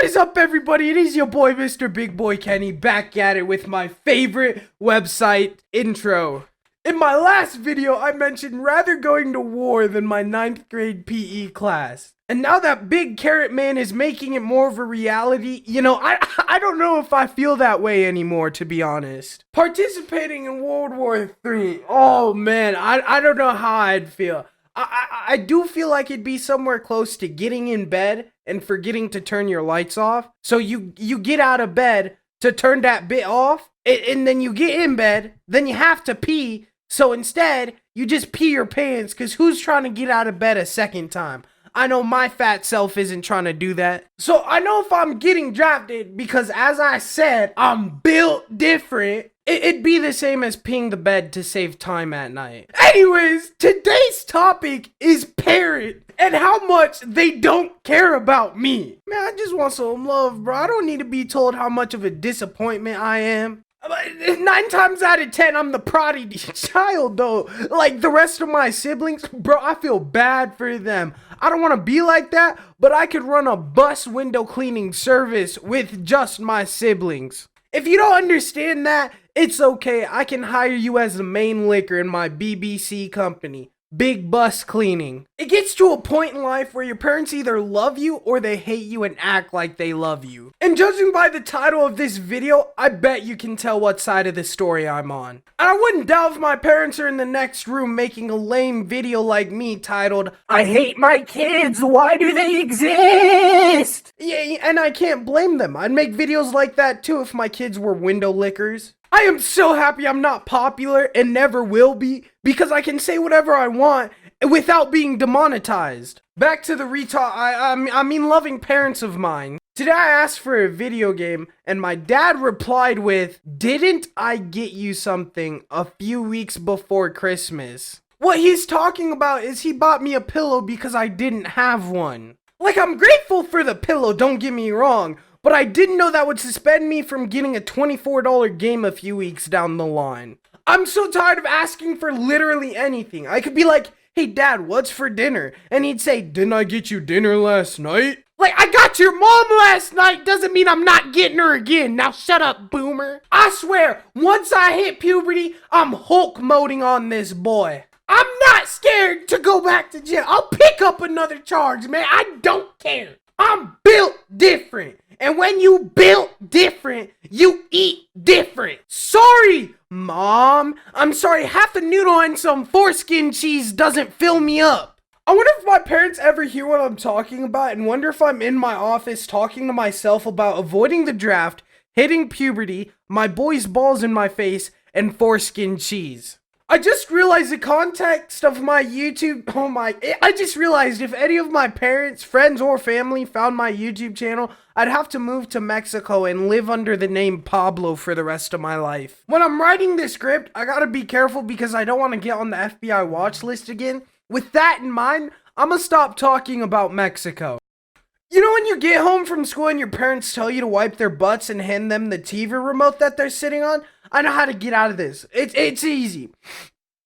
What is up, everybody? It is your boy, Mr. Big Boy Kenny, back at it with my favorite website intro. In my last video, I mentioned rather going to war than my 9th grade PE class. And now that Big Carrot Man is making it more of a reality, I don't know if I feel that way anymore, to be honest. Participating in World War III, oh man, I don't know how I'd feel. I do feel like it'd be somewhere close to getting in bed and forgetting to turn your lights off. So you get out of bed to turn that bit off, and then you get in bed, then you have to pee. So instead, you just pee your pants, because who's trying to get out of bed a second time? I know my fat self isn't trying to do that. So I know if I'm getting drafted, because as I said, I'm built different, it'd be the same as peeing the bed to save time at night. Anyways, today's topic is parent and how much they don't care about me. Man, I just want some love, bro. I don't need to be told how much of a disappointment I am. 9 times out of 10, I'm the prodigy child, though. Like the rest of my siblings, bro, I feel bad for them. I don't want to be like that, but I could run a bus window cleaning service with just my siblings. If you don't understand that, it's okay. I can hire you as the main licker in my BBC company. Big bus cleaning. It gets to a point in life where your parents either love you or they hate you and act like they love you. And judging by the title of this video, I bet you can tell what side of the story I'm on. And I wouldn't doubt if my parents are in the next room making a lame video like me titled, "I hate my kids, why do they exist?" Yeah, and I can't blame them. I'd make videos like that too if my kids were window lickers. I am so happy I'm not popular and never will be, because I can say whatever I want without being demonetized. Back to the I mean loving parents of mine. Today I asked for a video game and my dad replied with, "Didn't I get you something a few weeks before Christmas?" What he's talking about is he bought me a pillow because I didn't have one. Like, I'm grateful for the pillow, don't get me wrong, but I didn't know that would suspend me from getting a $24 game a few weeks down the line. I'm so tired of asking for literally anything. I could be like, "Hey dad, what's for dinner?" And he'd say, "Didn't I get you dinner last night?" Like, I got your mom last night doesn't mean I'm not getting her again. Now shut up, boomer. I swear, once I hit puberty, I'm Hulk moding on this boy. I'm not scared to go back to jail. I'll pick up another charge, man. I don't care. I'm built different. And when you built different, you eat different. Sorry, Mom. I'm sorry, half a noodle and some foreskin cheese doesn't fill me up. I wonder if my parents ever hear what I'm talking about and wonder if I'm in my office talking to myself about avoiding the draft, hitting puberty, my boy's balls in my face, and foreskin cheese. I just realized the context of my YouTube, I just realized if any of my parents, friends, or family found my YouTube channel, I'd have to move to Mexico and live under the name Pablo for the rest of my life. When I'm writing this script, I gotta be careful because I don't want to get on the FBI watch list again. With that in mind, I'm gonna stop talking about Mexico. You know when you get home from school and your parents tell you to wipe their butts and hand them the TV remote that they're sitting on? I know how to get out of this. It's easy.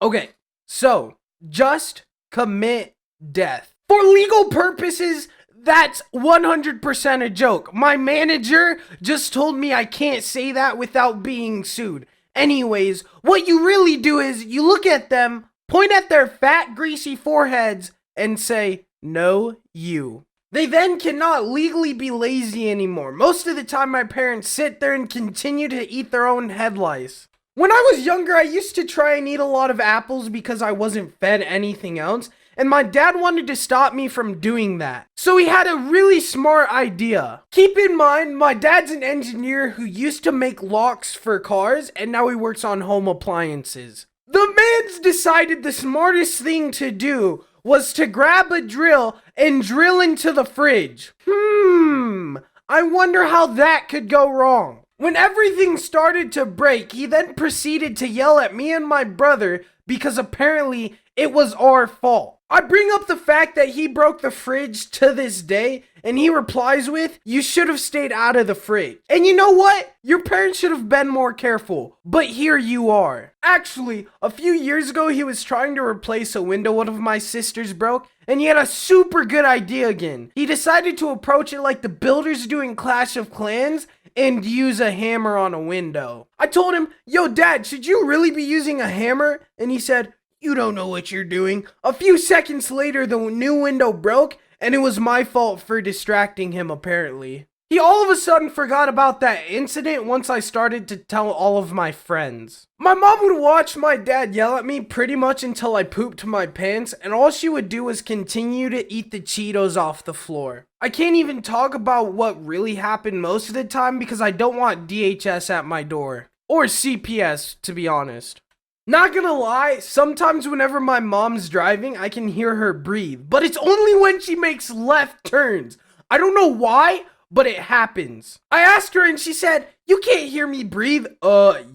Okay, so just commit death. For legal purposes, that's 100% a joke. My manager just told me I can't say that without being sued. Anyways, what you really do is you look at them, point at their fat, greasy foreheads, and say, "No, you." They then cannot legally be lazy anymore. Most of the time, my parents sit there and continue to eat their own head lice. When I was younger, I used to try and eat a lot of apples because I wasn't fed anything else, and my dad wanted to stop me from doing that. So he had a really smart idea. Keep in mind, my dad's an engineer who used to make locks for cars, and now he works on home appliances. The man's decided the smartest thing to do was to grab a drill and drill into the fridge. I wonder how that could go wrong. When everything started to break, he then proceeded to yell at me and my brother because apparently it was our fault. I bring up the fact that he broke the fridge to this day, and he replies with, "You should have stayed out of the fridge." And you know what? Your parents should have been more careful, but here you are. Actually, a few years ago, he was trying to replace a window one of my sisters broke, and he had a super good idea again. He decided to approach it like the builders do in Clash of Clans and use a hammer on a window. I told him, "Yo, Dad, should you really be using a hammer?" And he said, "You don't know what you're doing." A few seconds later, the new window broke, and it was my fault for distracting him, apparently. He all of a sudden forgot about that incident once I started to tell all of my friends. My mom would watch my dad yell at me pretty much until I pooped my pants, and all she would do was continue to eat the Cheetos off the floor. I can't even talk about what really happened most of the time because I don't want DHS at my door. Or CPS, to be honest. Not gonna lie, sometimes whenever my mom's driving, I can hear her breathe, but it's only when she makes left turns. I don't know why, but it happens. I asked her and she said, "You can't hear me breathe."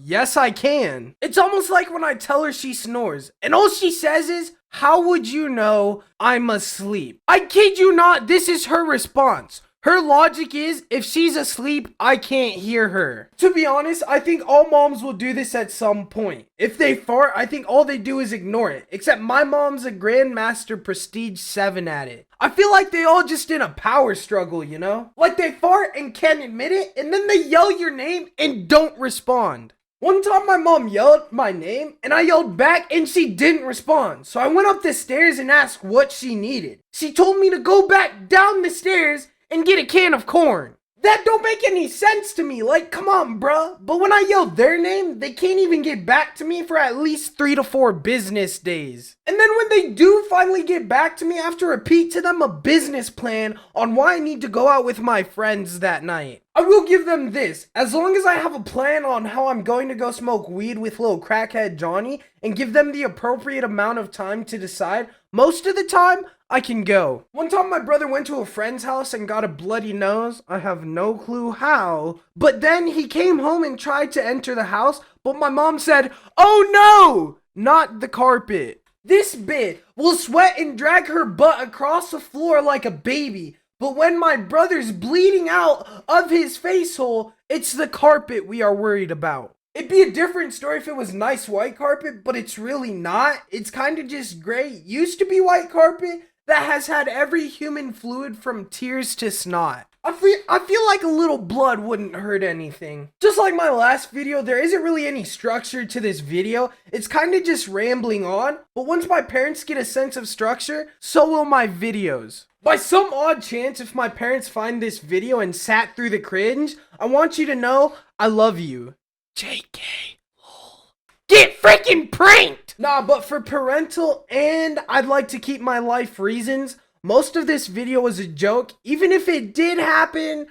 Yes I can. It's almost like when I tell her she snores, and all she says is, "How would you know I'm asleep?" I kid you not, this is her response. Her logic is, if she's asleep, I can't hear her. To be honest, I think all moms will do this at some point. If they fart, I think all they do is ignore it. Except my mom's a Grandmaster Prestige 7 at it. I feel like they all just in a power struggle, you know? Like they fart and can't admit it, and then they yell your name and don't respond. One time my mom yelled my name, and I yelled back, and she didn't respond. So I went up the stairs and asked what she needed. She told me to go back down the stairs and get a can of corn. That don't make any sense to me. Like, come on, bruh. But when I yell their name, they can't even get back to me for at least 3 to 4 business days. And then when they do finally get back to me, I have to repeat to them a business plan on why I need to go out with my friends that night. I will give them this. As long as I have a plan on how I'm going to go smoke weed with little crackhead Johnny and give them the appropriate amount of time to decide, most of the time, I can go. One time my brother went to a friend's house and got a bloody nose. I have no clue how. But then he came home and tried to enter the house, but my mom said, "Oh no, not the carpet." This bitch will sweat and drag her butt across the floor like a baby. But when my brother's bleeding out of his face hole, it's the carpet we are worried about. It'd be a different story if it was nice white carpet, but it's really not. It's kind of just gray. Used to be white carpet that has had every human fluid from tears to snot. I feel like a little blood wouldn't hurt anything. Just like my last video, there isn't really any structure to this video. It's kind of just rambling on, but once my parents get a sense of structure, so will my videos. By some odd chance, if my parents find this video and sat through the cringe, I want you to know I love you. JK, lol. Get freaking pranked! Nah, but for parental and I'd like to keep my life reasons, most of this video was a joke. Even if it did happen,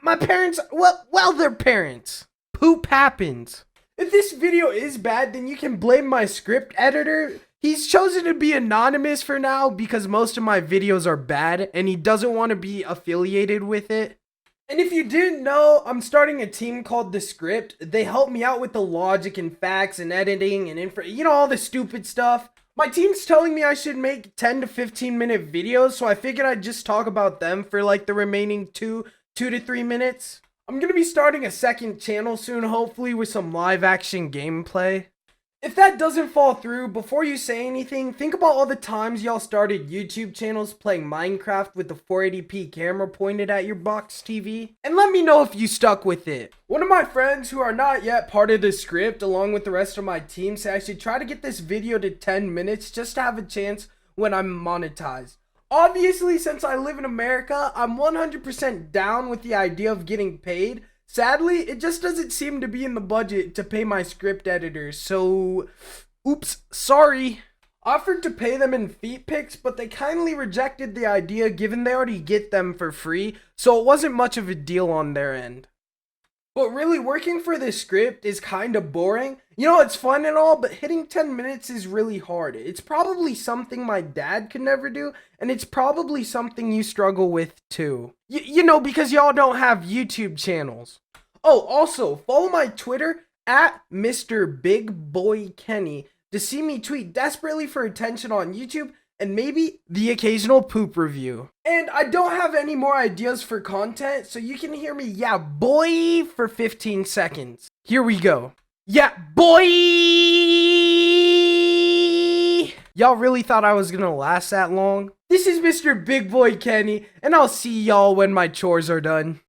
my parents, well, they're parents. Poop happens. If this video is bad, then you can blame my script editor. He's chosen to be anonymous for now because most of my videos are bad and he doesn't want to be affiliated with it. And if you didn't know, I'm starting a team called The Script. They help me out with the logic and facts and editing and all the stupid stuff. My team's telling me I should make 10 to 15 minute videos, so I figured I'd just talk about them for like the remaining 2 to 3 minutes. I'm gonna be starting a second channel soon, hopefully with some live action gameplay. If that doesn't fall through, before you say anything, think about all the times y'all started YouTube channels playing Minecraft with the 480p camera pointed at your box TV, and let me know if you stuck with it. One of my friends who are not yet part of the script, along with the rest of my team, said I should try to get this video to 10 minutes just to have a chance when I'm monetized. Obviously, since I live in America, I'm 100% down with the idea of getting paid. Sadly, it just doesn't seem to be in the budget to pay my script editor, so oops, sorry. I offered to pay them in feet pics, but they kindly rejected the idea given they already get them for free, so it wasn't much of a deal on their end. But really, working for this script is kind of boring. You know, it's fun and all, but hitting 10 minutes is really hard. It's probably something my dad could never do, and it's probably something you struggle with too. You know, because y'all don't have YouTube channels. Oh, also, follow my Twitter at Mr. Big Boy Kenny. to see me tweet desperately for attention on YouTube, and maybe the occasional poop review. And I don't have any more ideas for content, so you can hear me yeah boy for 15 seconds. Here we go. Yeah boy! Y'all really thought I was gonna last that long? This is Mr. Big Boy Kenny, and I'll see y'all when my chores are done.